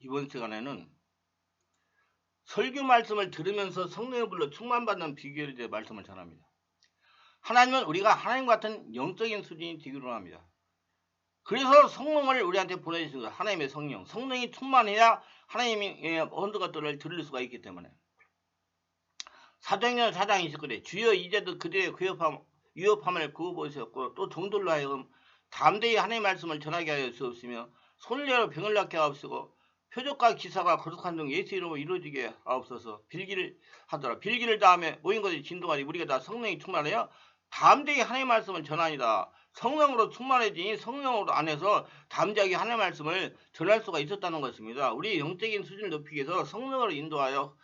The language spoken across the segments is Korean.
이번 시간에는 설교 말씀을 들으면서 성령의 불로 충만받는 비결에 대해 말씀을 전합니다. 하나님은 우리가 하나님 같은 영적인 수준이 되기로 합니다. 그래서 성령을 우리한테 보내주신 거예요. 하나님의 성령. 성령이 충만해야 하나님의 모든 것들을 들을 수가 있기 때문에. 사도행전 4장 29절에 주여 이제도 그들의 위협함을 구워보셨고 또 종들로 하여금 담대히 하나님의 말씀을 전하게 하여 주옵시며 손으로 병을 낫게 하옵시고 표적과 기사가 거룩한 등 예수 이름으로 이루어지게 하옵소서. 빌기를 하더라. 빌기를 다음에 모인 것이 진동하니 우리가 다 성령이 충만하여 담대히 하나님의 말씀을 전하니다. 성령으로 충만해지니 성령으로 안에서 담대하게 하나님의 말씀을 전할 수가 있었다는 것입니다. 우리 영적인 수준을 높이기 위해서 성령으로 인도하여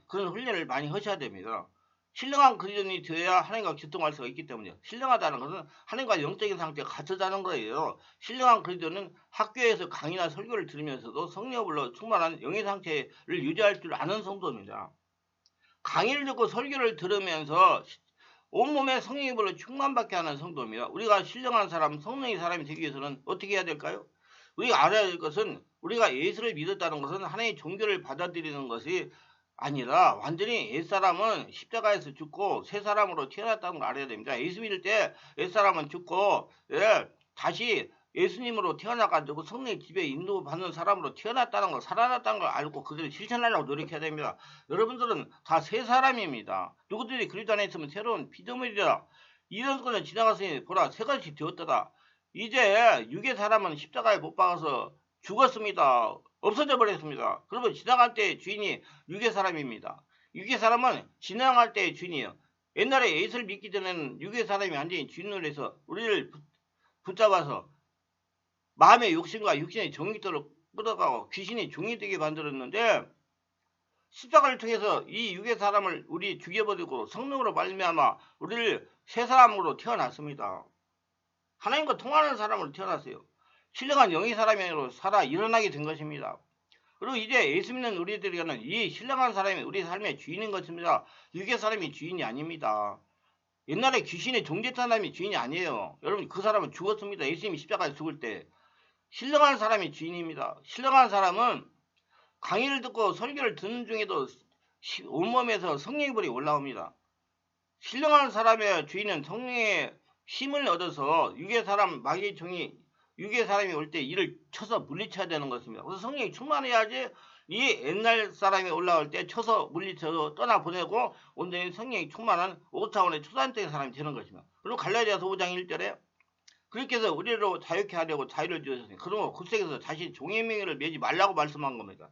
그런 훈련을 많이 하셔야 됩니다. 신령한 그리스도인이 되어야 하나님과 교통할 수가 있기 때문이요. 신령하다는 것은 하나님과 영적인 상태가 같아자는 거예요. 신령한 그리스도는 학교에서 강의나 설교를 들으면서도 성령의 불로 충만한 영의 상태를 유지할 줄 아는 성도입니다. 강의를 듣고 설교를 들으면서 온몸에 성령의 불로 충만받게 하는 성도입니다. 우리가 신령한 사람, 성령의 사람이 되기 위해서는 어떻게 해야 될까요? 우리가 알아야 될 것은 우리가 예수를 믿었다는 것은 하나님의 종교를 받아들이는 것이 아니라 완전히 옛사람은 십자가에서 죽고 새 사람으로 태어났다는 걸 알아야 됩니다. 예수 믿을 때 옛사람은 죽고 다시 예수님으로 태어나가지고 성령의 집에 인도받는 사람으로 태어났다는 걸, 살아났다는 걸 알고 그들을 실천하려고 노력해야 됩니다. 여러분들은 다 새 사람입니다. 누구들이 그리스도 안에 있으면 새로운 피조물이라. 이런 것은 지나갔으니 보라 새 것이 되었다. 이제 육의 사람은 십자가에 못 박아서 죽었습니다. 없어져 버렸습니다. 그러면 지나갈 때의 주인이 육의 사람입니다. 육의 사람은 지나갈 때의 주인이에요. 옛날에 예수를 믿기 전에는 육의 사람이 완전히 주인으로 해서 우리를 붙잡아서 마음의 욕심과 육신의 정욕대로 끌어가고 귀신이 종이 되게 만들었는데 십자가를 통해서 이 육의 사람을 우리 죽여버리고 성령으로 말미암아 우리를 새 사람으로 태어났습니다. 하나님과 통하는 사람으로 태어났어요. 신령한 영의 사람으로 살아 일어나게 된 것입니다. 그리고 이제 예수 믿는 우리들에게는 이 신령한 사람이 우리 삶의 주인인 것입니다. 육의 사람이 주인이 아닙니다. 옛날에 귀신의 종됐던 사람이 주인이 아니에요. 여러분 그 사람은 죽었습니다. 예수님이 십자가에 죽을 때. 신령한 사람이 주인입니다. 신령한 사람은 강의를 듣고 설교를 듣는 중에도 온몸에서 성령의 불이 올라옵니다. 신령한 사람의 주인은 성령의 힘을 얻어서 육의 사람 마귀의 종이 육의 사람이 올 때 이를 쳐서 물리쳐야 되는 것입니다. 그래서 성령이 충만해야지 이 옛날 사람이 올라올 때 쳐서 물리쳐서 떠나보내고 온전히 성령이 충만한 5차원의 초단적인 사람이 되는 것입니다. 그리고 갈라디아서 5장 1절에 그렇게 해서 우리로 자유케 하려고 자유를 주셨으니 그러면 굿색에서 다시 종의 명예를 매지 말라고 말씀한 겁니다.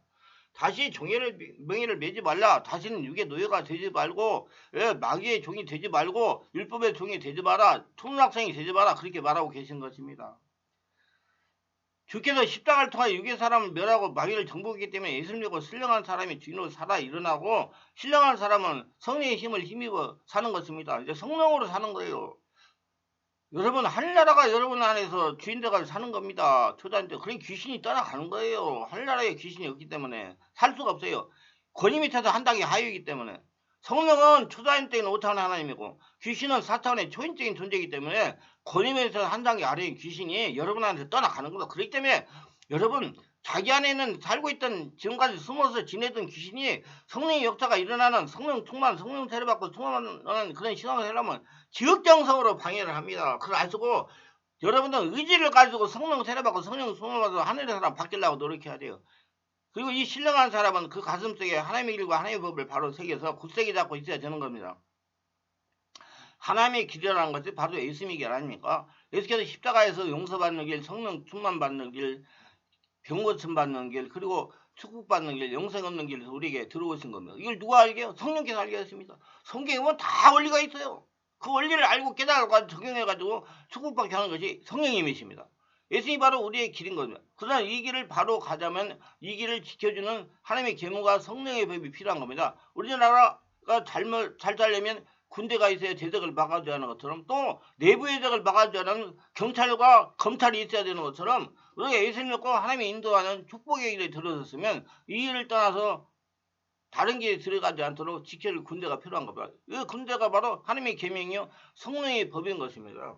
다시 종의 명예를 매지 말라. 다시는 육의 노예가 되지 말고 마귀의 종이 되지 말고 율법의 종이 되지 마라. 초등학생이 되지 마라. 그렇게 말하고 계신 것입니다. 주께서 십자가를 통해 육의 사람을 멸하고 마귀를 정복했기 때문에 예수를 믿고 신령한 사람이 주인으로 살아 일어나고 신령한 사람은 성령의 힘을 힘입어 사는 것입니다. 이제 성령으로 사는 거예요. 여러분 하늘나라가 여러분 안에서 주인되가 사는 겁니다. 초자인데 그런 귀신이 떠나가는 거예요. 하늘나라에 귀신이 없기 때문에 살 수가 없어요. 권위 밑에서 한 단계 하위이기 때문에. 성령은 초자인 때는 5차원의 하나님이고 귀신은 4차원의 초인적인 존재이기 때문에 권위 밑에서 한 단계 아래인 귀신이 여러분한테 떠나가는 겁니다. 그렇기 때문에 여러분 자기 안에는 살고 있던 지금까지 숨어서 지내던 귀신이 성령의 역사가 일어나는 성령 충만, 성령 세례받고 충만하는 그런 신앙을 하려면 지극정성으로 방해를 합니다. 그걸 아시고 여러분들 의지를 가지고 성령 세례받고 성령 충만받아서 하늘의 사람 바뀌려고 노력해야 돼요. 그리고 이 신령한 사람은 그 가슴속에 하나님의 길과 하나님의 법을 바로 새겨서 굳세게 잡고 있어야 되는 겁니다. 하나님의 길이라는 것이 바로 예수님의 길 아닙니까? 예수께서 십자가에서 용서받는 길, 성령 충만받는 길, 병고침 받는 길, 그리고 축복받는 길, 영생 얻는 길에서 우리에게 들어오신 겁니다. 이걸 누가 알게요? 성령께서 알게 했습니다. 성경에 보면 다 원리가 있어요. 그 원리를 알고 깨달아서 적용해가지고 축복받게 하는 것이 성령의 힘이십니다. 예수님이 바로 우리의 길인 겁니다. 그러나 이 길을 바로 가자면 이 길을 지켜주는 하나님의 계명과 성령의 법이 필요한 겁니다. 우리나라가 잘 살려면 군대가 있어야 대적을 막아줘야 하는 것처럼 또 내부 대적을 막아줘야 하는 경찰과 검찰이 있어야 되는 것처럼 우리가 예수님 믿고 하나님이 인도하는 축복의 길에 들어섰으면 이 길을 떠나서 다른 길에 들어가지 않도록 지켜줄 군대가 필요한 겁니다. 이 군대가 바로 하나님의 계명이요 성령의 법인 것입니다.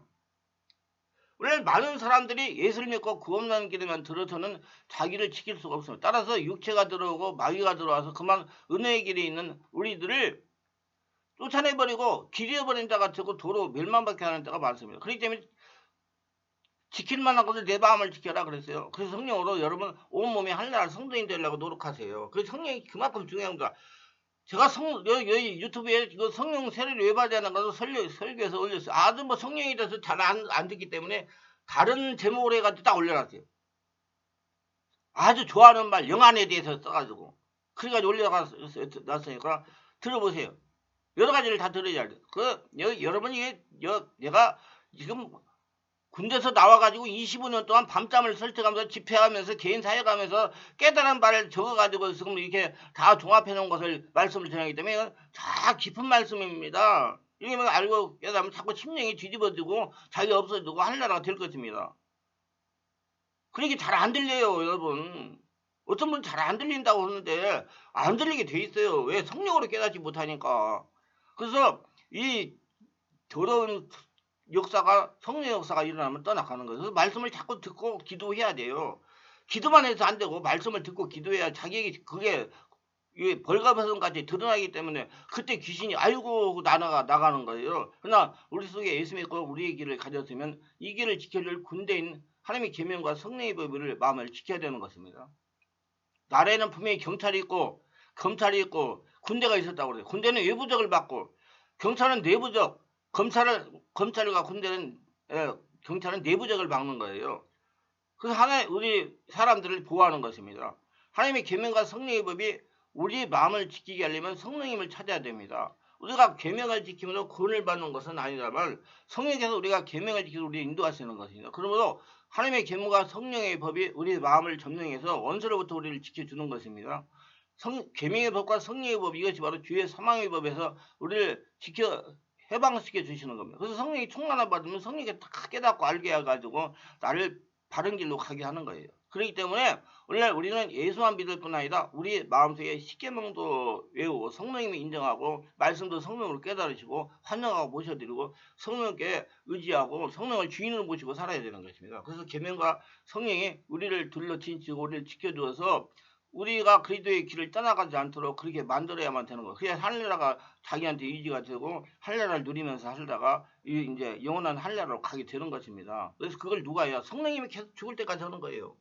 오늘 많은 사람들이 예수를 믿고 구원받는 길에만 들어서는 자기를 지킬 수가 없습니다. 따라서 육체가 들어오고 마귀가 들어와서 그만 은혜의 길에 있는 우리들을 쫓아내버리고 기리어버린 자가 되고 도로 멸망밖에 하는 자가 많습니다. 그렇기 때문에 지킬 만한 것을 내 마음을 지켜라 그랬어요. 그래서 성령으로 여러분 온몸이 하늘나라 성도인 되려고 노력하세요. 그 성령이 그만큼 중요합니다. 제가 여기 유튜브에 이거 성령 세례를 왜 받아야 하는 것을 설교해서 올렸어요. 아주 뭐 성령에 대해서 잘 안 듣기 때문에 다른 제목으로 해가지고 딱 올려놨어요. 아주 좋아하는 말 영안에 대해서 써가지고 그래가지고 올려놨으니까 들어보세요. 여러 가지를 다 들어야 돼요. 여러분이 내가 지금 군대에서 나와가지고 25년 동안 밤잠을 설득하면서 집회하면서 개인 사역하면서 깨달은 바를 적어가지고 지금 이렇게 다 종합해 놓은 것을 말씀을 전하기 때문에 다 깊은 말씀입니다. 이게 뭐 알고 깨달으면 자꾸 심령이 뒤집어지고 자기가 없어지고 하늘나라가 될 것입니다. 그러니까 잘 안 들려요, 여러분. 어떤 분은 잘 안 들린다고 하는데 안 들리게 돼 있어요. 왜? 성령으로 깨닫지 못하니까. 그래서 이 더러운 역사가 성령 역사가 일어나면 떠나가는 거예요. 그래서 말씀을 자꾸 듣고 기도해야 돼요. 기도만 해서 안 되고 말씀을 듣고 기도해야 자기에게 그게 벌거벗음같이 드러나기 때문에 그때 귀신이 아이고 나가는 거예요. 그러나 우리 속에 예수 믿고 우리의 길을 가졌으면 이 길을 지켜줄 군대인 하나님의 계명과 성령의 법을 마음을 지켜야 되는 것입니다. 나라에는 분명히 경찰이 있고 검찰이 있고 군대가 있었다고 그래요. 군대는 외부적을 받고 경찰은 내부적, 검찰과 군대는 경찰은 내부적을 막는 거예요. 그래서 우리 사람들을 보호하는 것입니다. 하나님의 계명과 성령의 법이 우리 마음을 지키게 하려면 성령님을 찾아야 됩니다. 우리가 계명을 지키면서 구원을 받는 것은 아니라면 성령께서 우리가 계명을 지키고 우리를 인도하시는 것입니다. 그러므로 하나님의 계명과 성령의 법이 우리 마음을 점령해서 원수로부터 우리를 지켜주는 것입니다. 계명의 법과 성령의 법 이것이 바로 주의 사망의 법에서 우리를 해방시켜 주시는 겁니다. 그래서 성령이 충만함 받으면 성령이 다 깨닫고 알게 해가지고 나를 바른 길로 가게 하는 거예요. 그렇기 때문에 오늘날 우리는 예수만 믿을 뿐 아니라 우리 마음속에 십계명도 외우고 성령님이 인정하고 말씀도 성령으로 깨달으시고 환영하고 모셔드리고 성령께 의지하고 성령을 주인으로 모시고 살아야 되는 것입니다. 그래서 계명과 성령이 우리를 둘러친치고 우리를 지켜주어서 우리가 그리스도의 길을 떠나가지 않도록 그렇게 만들어야만 되는 거예요. 그래야 하늘나라가 자기한테 의지가 되고 하늘나라를 누리면서 살다가 이제 영원한 하늘나라로 가게 되는 것입니다. 그래서 그걸 누가 해요? 성령님이 계속 죽을 때까지 하는 거예요.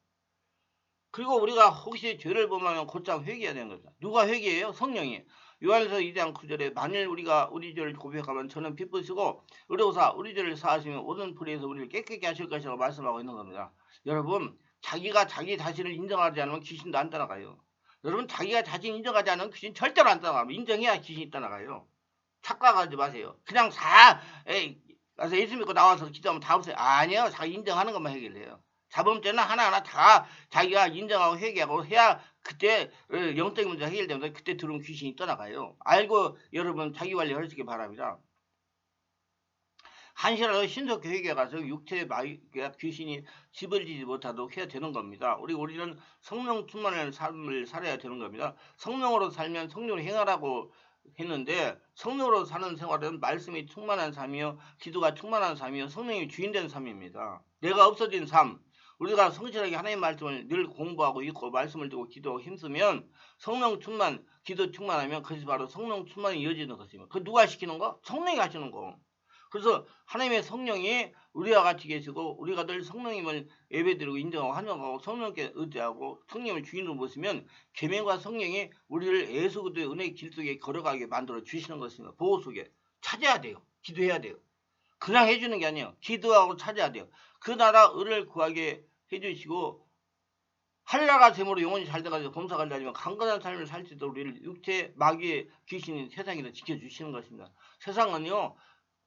그리고 우리가 혹시 죄를 범하면 곧장 회개해야 되는 거죠. 누가 회개해요? 성령이. 요한에서 2장 9절에 만일 우리가 우리 죄를 고백하면 저는 기쁘시고 의로사 우리 죄를 사하시면 모든 불의에서 우리를 깨끗게 하실 것이라고 말씀하고 있는 겁니다. 여러분 자기가 자기 자신을 인정하지 않으면 귀신도 안 따라가요. 여러분 자기가 자신 인정하지 않으면 귀신 절대로 안 따라가요. 인정해야 귀신이 따라가요. 착각하지 마세요. 그냥 가서 예수 믿고 나와서 기도하면 다 없어요. 아니요. 자기 인정하는 것만 해결해요. 자범죄는 하나하나 다 자기가 인정하고 회개하고 해야 그때 영적인 문제가 해결되면서 그때 들어온 귀신이 떠나가요. 알고 여러분 자기 관리 하시기 바랍니다. 한시라도 신속히 회개가서 육체의 마귀가 귀신이 집을 지지 못하도록 해야 되는 겁니다. 우리는 성령 충만한 삶을 살아야 되는 겁니다. 성령으로 살면 성령으로 행하라고 했는데 성령으로 사는 생활은 말씀이 충만한 삶이요 기도가 충만한 삶이요 성령이 주인된 삶입니다. 내가 없어진 삶 우리가 성실하게 하나님의 말씀을 늘 공부하고 읽고 말씀을 듣고 기도하고 힘쓰면 성령 충만 기도 충만하면 그것이 바로 성령 충만이 이어지는 것입니다. 그 누가 시키는 거? 성령이 하시는 거. 그래서 하나님의 성령이 우리와 같이 계시고 우리가 늘 성령님을 예배드리고 인정하고 환영하고 성령께 의지하고 성령을 주인으로 모시면 계명과 성령이 우리를 예수 그리스도의 은혜의 길 속에 걸어가게 만들어 주시는 것입니다. 보호 속에 찾아야 돼요. 기도해야 돼요. 그냥 해주는 게 아니에요. 기도하고 찾아야 돼요. 그 나라 을을 구하게 해주시고 한나라가 됨으로 영혼이 잘 돼가지고 범사가 다니면 강건한 삶을 살 수 있도록 우리를 육체 마귀의 귀신이 세상에서 지켜주시는 것입니다. 세상은요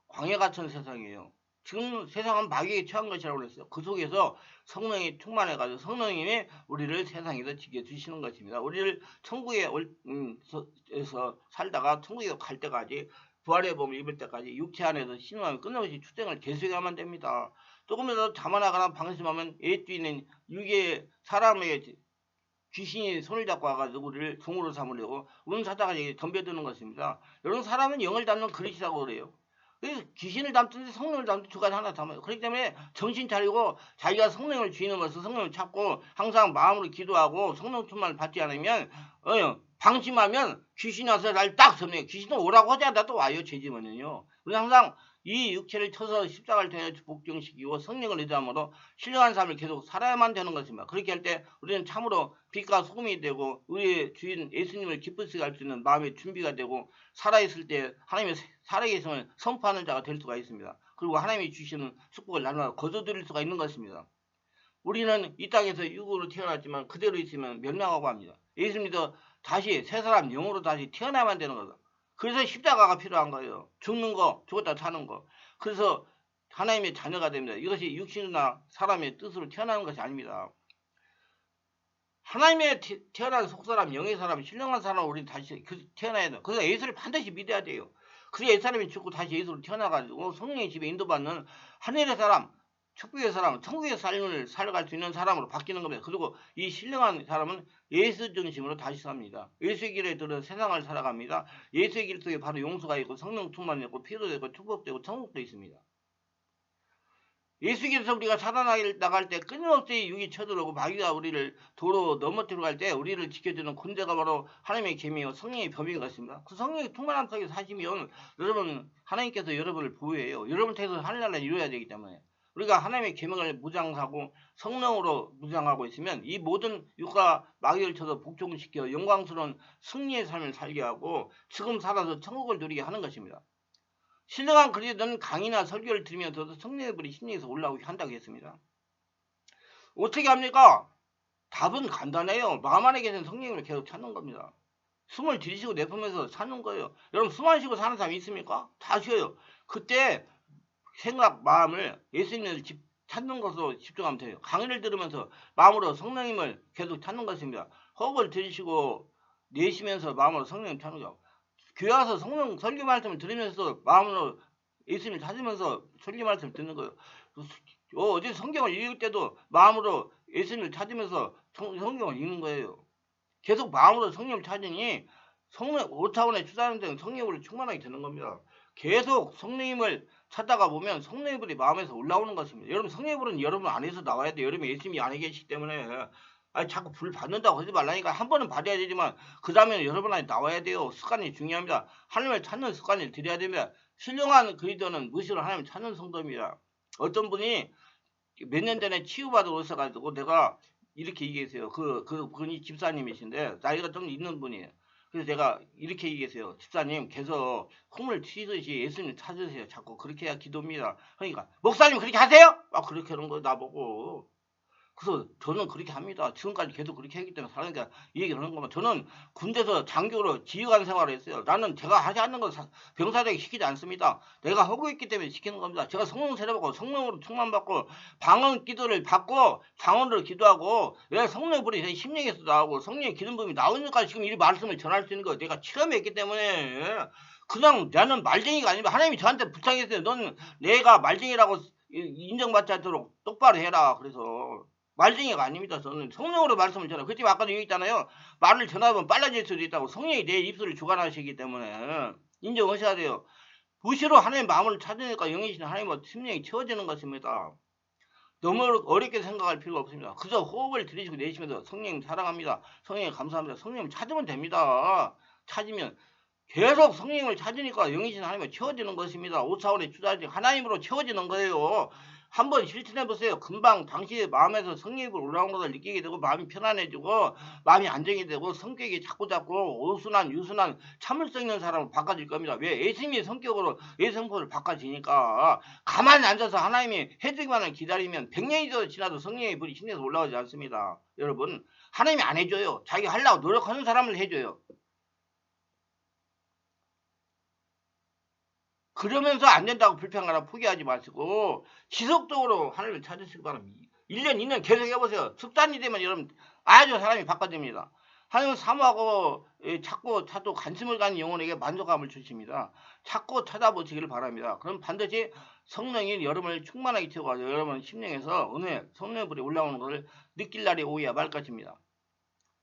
광야 같은 세상이에요. 지금 세상은 마귀에 처한 것이라고 그랬어요. 그 속에서 성령이 충만해가지고 성령님이 우리를 세상에서 지켜주시는 것입니다. 우리를 천국에 에서 살다가 천국에 갈 때까지 부활의 몸을 입을 때까지 육체 안에서 신음하며 끊임없이 투쟁을 계속해야만 됩니다. 조금이라도 자만하거나 방심하면 애뛰는 육의 사람의 귀신이 손을 잡고 와가지고 우리를 종으로 삼으려고 운 사다가 덤벼드는 것입니다. 여러분 사람은 영을 닫는 그릇이라고 그래요. 귀신을 담든지 성령을 담든지 두 가지 하나 담아요. 그렇기 때문에 정신 차리고 자기가 성령을 주인으로서 성령을 찾고 항상 마음으로 기도하고 성령 충만을 받지 않으면 방심하면 귀신이 와서 날 딱 섬네요. 귀신은 오라고 하지 않아도 와요. 제 집은요. 그래서 항상 이 육체를 쳐서 십자가를 통해 복종시키고 성령을 의지함으로 신령한 삶을 계속 살아야만 되는 것입니다. 그렇게 할 때 우리는 참으로 빛과 소금이 되고 우리의 주인 예수님을 기쁘시게 할 수 있는 마음의 준비가 되고 살아있을 때 하나님의 살아계심을 선포하는 자가 될 수가 있습니다. 그리고 하나님이 주시는 축복을 나눠 거둬들일 수가 있는 것입니다. 우리는 이 땅에서 육으로 태어났지만 그대로 있으면 멸망하고 합니다. 예수님도 다시 새 사람 영으로 다시 태어나야만 되는 거다. 그래서 십자가가 필요한 거예요. 죽는 거, 죽었다 사는 거. 그래서 하나님의 자녀가 됩니다. 이것이 육신이나 사람의 뜻으로 태어나는 것이 아닙니다. 하나님의 태어난 속사람, 영의 사람, 신령한 사람을 우리 다시 태어나야 돼요. 그래서 예수를 반드시 믿어야 돼요. 그래야 옛사람이 죽고 다시 예수로 태어나가지고 성령의 집에 인도받는 하늘의 사람, 축복의 사람, 천국의 삶을 살아갈 수 있는 사람으로 바뀌는 겁니다. 그리고 이 신령한 사람은 예수 중심으로 다시 삽니다. 예수의 길에 들어 세상을 살아갑니다. 예수의 길 속에 바로 용서가 있고 성령 충만이 있고 피도 되고 축복되고 천국도 있습니다. 예수 길에서 우리가 살아나갈 때 끊임없이 육이 쳐들어오고 마귀가 우리를 도로 넘어뜨려 갈 때 우리를 지켜주는 군대가 바로 하나님의 계명이요 성령의 법인 것입니다. 그 성령의 충만한 속에 사시면 여러분 하나님께서 여러분을 보호해요. 여러분 통해서 하늘나라를 이루어야 되기 때문에 우리가 하나님의 계명을 무장하고 성령으로 무장하고 있으면 이 모든 육과 마귀를 쳐서 복종시켜 영광스러운 승리의 삶을 살게 하고 지금 살아서 천국을 누리게 하는 것입니다. 신령한 그리스도는 강의나 설교를 들으면서도 성령의 불이 심령에서 올라오게 한다고 했습니다. 어떻게 합니까? 답은 간단해요. 마음 안에 계신 성령님을 계속 찾는 겁니다. 숨을 들이쉬고 내뿜으면서 사는 거예요. 여러분 숨 안 쉬고 사는 사람 있습니까? 다 쉬어요. 그때 생각, 마음을 예수님을 찾는 것으로 집중하면 돼요. 강의를 들으면서 마음으로 성령님을 계속 찾는 것입니다. 호흡을 들이쉬고 내쉬면서 마음으로 성령님 찾는 거예요. 교회 와서 성령 설교 말씀을 들으면서 마음으로 예수님을 찾으면서 설교 말씀을 듣는 거예요. 어제 성경을 읽을 때도 마음으로 예수님을 찾으면서 성경을 읽는 거예요. 계속 마음으로 성령을 찾으니 성령 5차원의 추자하는 성령으로 충만하게 되는 겁니다. 계속 성령님을 찾다가 보면 성령의 불이 마음에서 올라오는 것입니다. 여러분 성령의 불은 여러분 안에서 나와야 돼요. 여러분 예수님이 안에 계시기 때문에 자꾸 불 받는다고 하지 말라니까. 한 번은 받아야 되지만 그 다음에는 여러분 안에 나와야 돼요. 습관이 중요합니다. 하나님을 찾는 습관을 들여야 됩니다. 신령한 그리스도는 무시로 하나님을 찾는 성도입니다. 어떤 분이 몇 년 전에 치유받으러 오셔가지고 내가 이렇게 얘기했어요. 그분이 집사님이신데 나이가 좀 있는 분이에요. 그래서 제가 이렇게 얘기했어요. 집사님 계속 콩을 튀듯이 예수님 찾으세요. 자꾸 그렇게 해야 기도입니다. 그러니까 목사님 그렇게 하세요? 그렇게 하는 거 나보고. 그래서 저는 그렇게 합니다. 지금까지 계속 그렇게 했기 때문에 사람들이 이 얘기를 하는 거면 저는 군대에서 장교로 지휘관 생활을 했어요. 나는 제가 하지 않는 건 병사들에게 시키지 않습니다. 내가 하고 있기 때문에 시키는 겁니다. 제가 성령 세례받고 성령으로 충만받고 방언 기도를 받고 방언으로 기도하고 내가 성령 불이 심령에서 나오고 성령의 기름 부음이 나오니까 지금 이 말씀을 전할 수 있는 거 내가 체험했기 때문에 그냥 나는 말쟁이가 아니라 하나님이 저한테 부탁했어요. 넌 내가 말쟁이라고 인정받지 않도록 똑바로 해라. 그래서 말쟁이가 아닙니다. 저는 성령으로 말씀을 전해요. 그렇지만 아까도 얘기했잖아요. 말을 전하면 빨라질 수도 있다고. 성령이 내 입술을 주관하시기 때문에 인정하셔야 돼요. 무시로 하나님의 마음을 찾으니까 영이신 하나님과 심령이 채워지는 것입니다. 너무 어렵게 생각할 필요가 없습니다. 그저 호흡을 들이쉬고 내쉬면서 성령님 사랑합니다. 성령님 감사합니다. 성령님 찾으면 됩니다. 찾으면 계속 성령님을 찾으니까 영이신 하나님과 채워지는 것입니다. 5차원의 주자지 하나님으로 채워지는 거예요. 한번 실천해보세요. 금방 당신의 마음에서 성령이 올라온 것을 느끼게 되고 마음이 편안해지고 마음이 안정이 되고 성격이 자꾸자꾸 오순한 유순한 참을성 있는 사람으로 바꿔질 겁니다. 왜? 예수님의 성격으로 예성포를 바꿔지니까 가만히 앉아서 하나님이 해주기만을 기다리면 100년이 지나도 성령의 불이 신에서 올라오지 않습니다. 여러분 하나님이 안 해줘요. 자기가 하려고 노력하는 사람을 해줘요. 그러면서 안 된다고 불평하나 포기하지 마시고 지속적으로 하나님을 찾으시기 바랍니다. 1년, 2년 계속 해보세요. 습관이 되면 여러분 아주 사람이 바꿔집니다. 하나님은 사모하고 찾고 찾고 관심을 가는 영혼에게 만족감을 주십니다. 찾고 찾아보시기를 바랍니다. 그럼 반드시 성령이 여러분을 충만하게 채워가지고 여러분 심령에서 은혜, 성령의 불이 올라오는 것을 느낄 날이 오야 말 것입니다.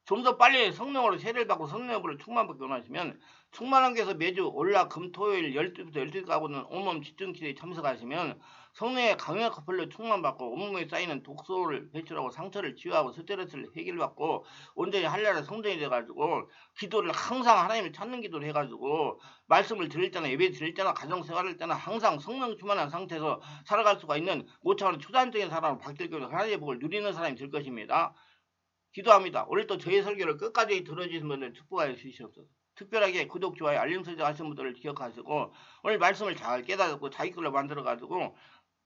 좀 더 빨리 성령으로 세례를 받고 성령으로 충만받기 원하시면 충만한교에서 매주 올라 금 토요일 12시부터 12시 가고는 온몸 집중기도에 참석하시면 성령의 강력 커플로 충만받고 온몸에 쌓이는 독소를 배출하고 상처를 치유하고 스트레스를 해결받고 온전히 한나라 성전이 돼가지고 기도를 항상 하나님을 찾는 기도를 해가지고 말씀을 드릴 때나 예배 드릴 때나 가정생활할 때나 항상 성령 충만한 상태에서 살아갈 수가 있는 모차원 초단적인 사람으로 바뀔 하나님의 복을 누리는 사람이 될 것입니다. 기도합니다. 오늘도 저희 설교를 끝까지 들어주신 분들 축복하여 주시옵소서. 특별하게 구독, 좋아요, 알림 설정 하신 분들을 기억하시고 오늘 말씀을 잘 깨닫고 자기 걸로 만들어가지고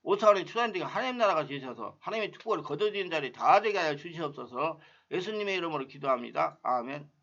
5차원의 추단적인 하나님 나라가 되셔서 하나님의 축복을 거둬들이는 자리 다 되게 하여 주시옵소서. 예수님의 이름으로 기도합니다. 아멘.